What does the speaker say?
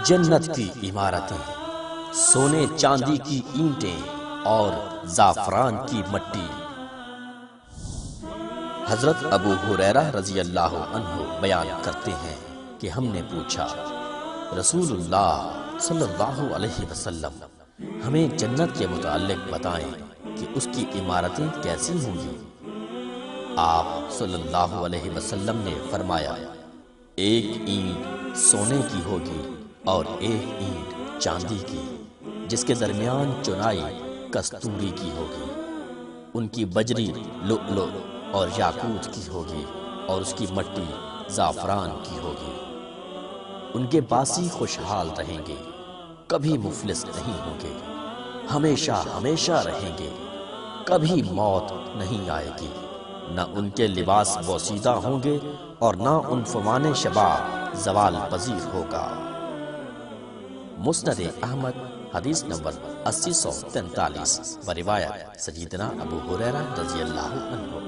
جنت کی عمارتیں، سونے چاندی کی اینٹیں اور زعفران کی مٹی۔ حضرت ابو ہریرہ رضی اللہ عنہ بیان کرتے ہیں کہ ہم نے پوچھا، رسول اللہ صلی اللہ علیہ وسلم ہمیں جنت کے متعلق بتائیں کہ اس کی عمارتیں کیسی ہوں گی؟ آپ صلی اللہ علیہ وسلم نے فرمایا، ایک اینٹ سونے کی ہوگی اور ایک اینٹ چاندی کی، جس کے درمیان چنائی کستوری کی ہوگی، ان کی بجری لؤلؤ اور یاقوت کی ہوگی اور اس کی مٹی زعفران کی ہوگی۔ ان کے باسی خوشحال رہیں گے، کبھی مفلس نہیں ہوں گے، ہمیشہ ہمیشہ رہیں گے، کبھی موت نہیں آئے گی، نہ ان کے لباس بوسیدہ ہوں گے اور نہ ان فوان شباب زوال پذیر ہوگا۔ مسند احمد حدیث نمبر 8043 بروایت سیدنا ابو ہریرہ رضی اللہ عنہ۔